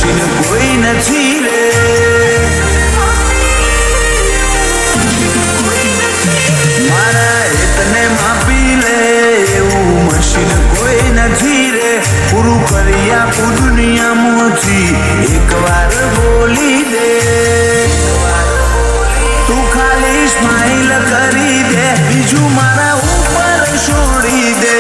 Machine કોઈ નથી રે. મારા હેતને માપી લે એવું મશીન કોઈ નથી રે. પૂરું કરી આપું દુનિયામાંથી એકવાર બોલી દે. તું ખાલી સ્માઈલ કરી દે, બીજું મારા ઉપર છોડી દે.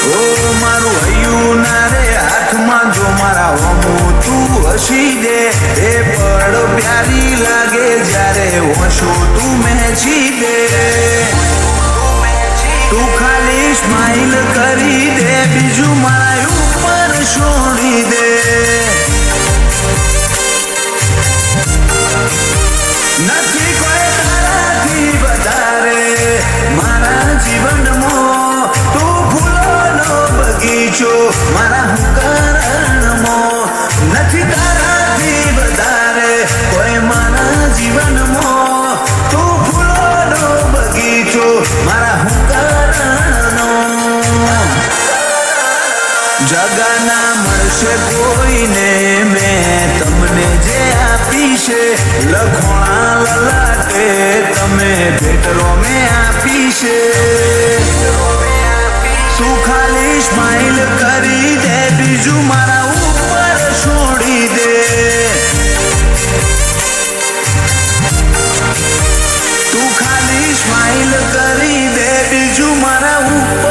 ઓ મારું હૈયું ના રે હાથમાં જો મારા વમું તું હસી દે. એ પડ પ્યારી લાગે જ્યારે હોશો તું મેચી દે. તું ખાલી સ્માઈલ કરી દે, બીજું મારા ઉપર છોડી દે. નથી કોઈ તારાથી વધારે મારા જીવનમાં. તું ફૂલોનો બગીચો મારા હુંકારણમાં. નથી તારાથી વધારે કોઈ મારા જીવનમાં. તું ફૂલોનો બગીચો મારા હુંકારણનો. જગાના મળશે કોઈને મેં તમને જે આપી છે. લખોણા લલાટે તમે ભેટરો મેં આપી છે. તું ખાલી સ્માઈલ કરી દે, બીજું મારા ઉપર છોડી દે. તું ખાલી સ્માઈલ કરી દે, બીજું મારા ઉપર